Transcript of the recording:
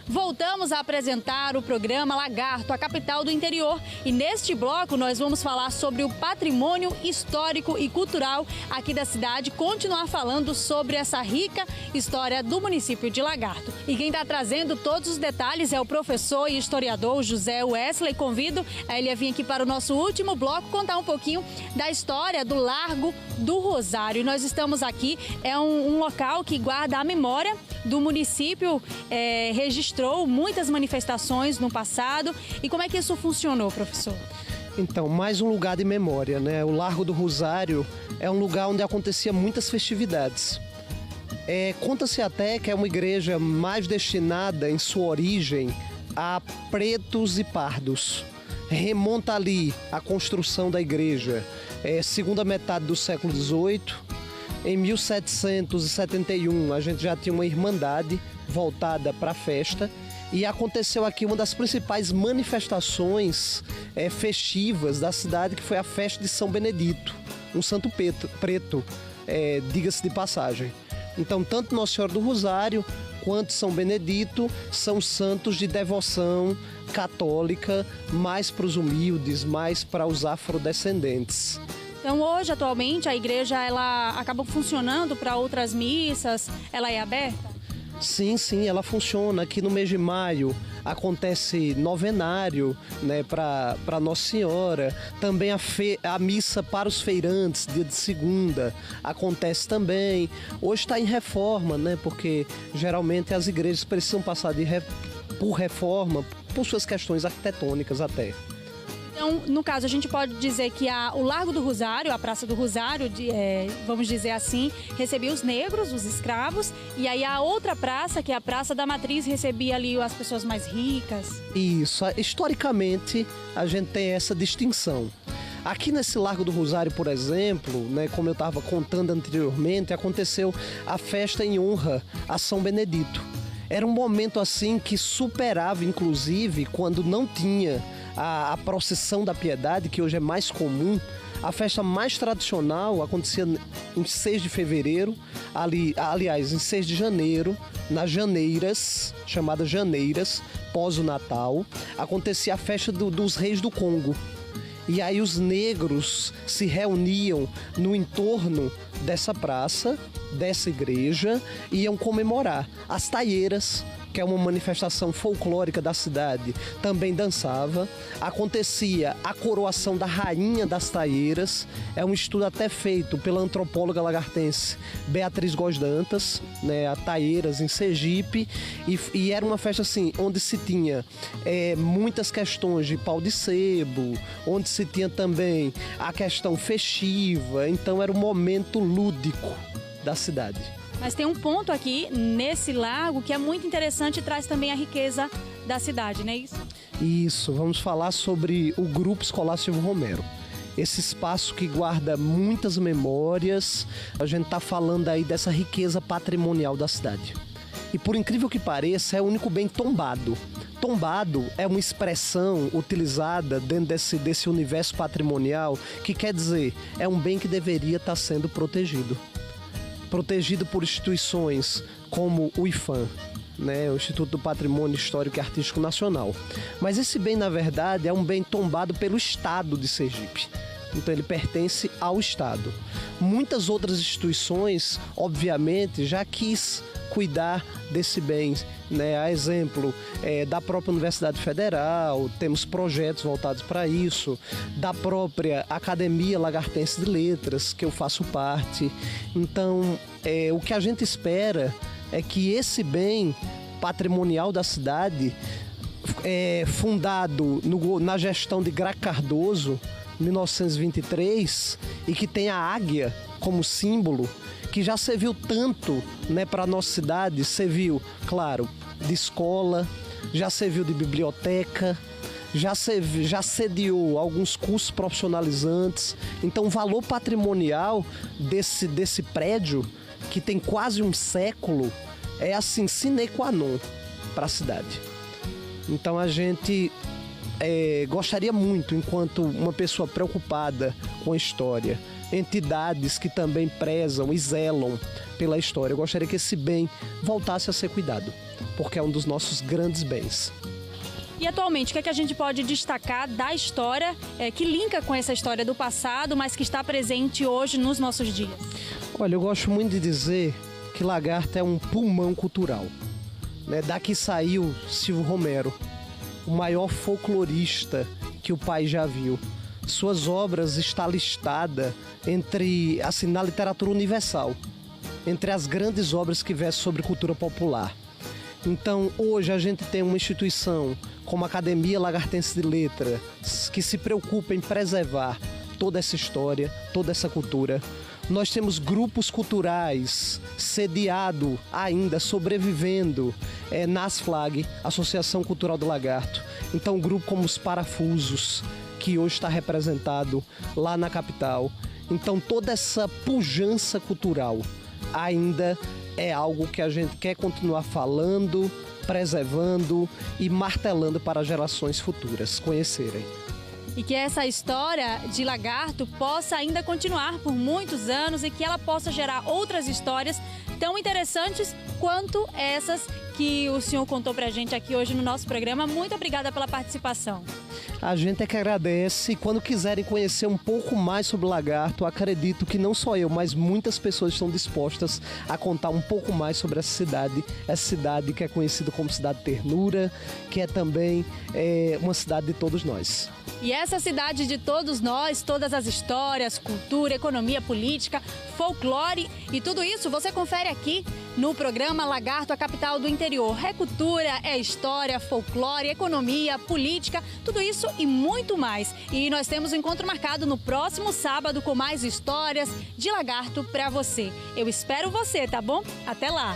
Voltamos a apresentar o programa Lagarto, a capital do interior. E neste bloco nós vamos falar sobre o patrimônio histórico e cultural aqui da cidade, continuar falando sobre essa rica história do município de Lagarto. E quem está trazendo todos os detalhes é o professor e historiador José Wesley. Convido a ele a vir aqui para o nosso último bloco contar um pouquinho da história do Largo do Rosário. Nós estamos aqui, é um local que guarda a memória do município, registrou muitas manifestações no passado. E como é que isso funcionou, professor? Então, mais um lugar de memória, né? O Largo do Rosário é um lugar onde acontecia muitas festividades. Conta-se até que é uma igreja mais destinada, em sua origem, a pretos e pardos. Remonta ali a construção da igreja, segunda metade do século XVIII. Em 1771, a gente já tinha uma irmandade voltada para a festa e aconteceu aqui uma das principais manifestações festivas da cidade, que foi a festa de São Benedito, um santo preto, diga-se de passagem. Então, tanto Nossa Senhora do Rosário quanto São Benedito são santos de devoção católica, mais para os humildes, mais para os afrodescendentes. Então hoje, atualmente, a igreja ela acaba funcionando para outras missas, ela é aberta? Sim, ela funciona. Aqui no mês de maio acontece novenário, né, para Nossa Senhora. Também a missa para os feirantes, dia de segunda, acontece também. Hoje está em reforma, né, porque geralmente as igrejas precisam passar por reforma, por suas questões arquitetônicas até. Então, no caso, a gente pode dizer que o Largo do Rosário, a Praça do Rosário, vamos dizer assim, recebia os negros, os escravos, e aí a outra praça, que é a Praça da Matriz, recebia ali as pessoas mais ricas. Isso, historicamente a gente tem essa distinção. Aqui nesse Largo do Rosário, por exemplo, né, como eu estava contando anteriormente, aconteceu a festa em honra a São Benedito. Era um momento assim que superava, inclusive, quando não tinha a procissão da piedade, que hoje é mais comum. A festa mais tradicional acontecia em 6 de fevereiro, aliás, em 6 de janeiro, nas Janeiras, chamadas Janeiras, pós o Natal, acontecia a festa dos Reis do Congo. E aí os negros se reuniam no entorno dessa praça, dessa igreja, e iam comemorar. As taieiras, que é uma manifestação folclórica da cidade, também dançava. Acontecia a coroação da rainha das taieiras, é um estudo até feito pela antropóloga lagartense Beatriz Góes Dantas, né, a Taieiras em Sergipe, e era uma festa assim, onde se tinha muitas questões de pau de sebo, onde se tinha também a questão festiva, então era um momento lúdico da cidade. Mas tem um ponto aqui nesse lago que é muito interessante e traz também a riqueza da cidade, não é isso? Isso, vamos falar sobre o Grupo Escolar Silvio Romero. Esse espaço que guarda muitas memórias, a gente está falando aí dessa riqueza patrimonial da cidade. E por incrível que pareça, é o único bem tombado. Tombado é uma expressão utilizada dentro desse universo patrimonial, que quer dizer, é um bem que deveria estar sendo protegido. Protegido por instituições como o IPHAN, né, o Instituto do Patrimônio Histórico e Artístico Nacional. Mas esse bem, na verdade, é um bem tombado pelo Estado de Sergipe. Então ele pertence ao Estado. Muitas outras instituições, obviamente, já quis cuidar desse bem, né? A exemplo da própria Universidade Federal, temos projetos voltados para isso, da própria Academia Lagartense de Letras, que eu faço parte. Então, o que a gente espera é que esse bem patrimonial da cidade, fundado na gestão de Graco Cardoso, 1923, e que tem a águia como símbolo, que já serviu tanto, né, para a nossa cidade, serviu, claro, de escola, já serviu de biblioteca, já sediou alguns cursos profissionalizantes. Então o valor patrimonial desse prédio, que tem quase um século, é assim, sine qua non para a cidade. Então a gente gostaria muito, enquanto uma pessoa preocupada com a história, entidades que também prezam e zelam pela história. Eu gostaria que esse bem voltasse a ser cuidado, porque é um dos nossos grandes bens. E atualmente, o que é que a gente pode destacar da história que linka com essa história do passado, mas que está presente hoje nos nossos dias? Olha, eu gosto muito de dizer que Lagarto é um pulmão cultural. Daqui saiu Silvio Romero, o maior folclorista que o país já viu. Suas obras estão listadas entre, assim, na literatura universal, entre as grandes obras que versam sobre cultura popular. Então, hoje a gente tem uma instituição como a Academia Lagartense de Letras, que se preocupa em preservar toda essa história, toda essa cultura. Nós temos grupos culturais sediados ainda, sobrevivendo na ASFLAG, Associação Cultural do Lagarto. Então, um grupo como os Parafusos, que hoje está representado lá na capital. Então, toda essa pujança cultural ainda é algo que a gente quer continuar falando, preservando e martelando para gerações futuras conhecerem. E que essa história de Lagarto possa ainda continuar por muitos anos e que ela possa gerar outras histórias tão interessantes quanto essas que o senhor contou pra gente aqui hoje no nosso programa. Muito obrigada pela participação. A gente é que agradece. Quando quiserem conhecer um pouco mais sobre o Lagarto, acredito que não só eu, mas muitas pessoas estão dispostas a contar um pouco mais sobre essa cidade que é conhecida como Cidade Ternura, que é também uma cidade de todos nós. E essa cidade de todos nós, todas as histórias, cultura, economia, política, folclore e tudo isso você confere aqui no programa Lagarto, a capital do interior. É cultura, é história, folclore, economia, política, tudo isso e muito mais. E nós temos um encontro marcado no próximo sábado com mais histórias de Lagarto para você. Eu espero você, tá bom? Até lá!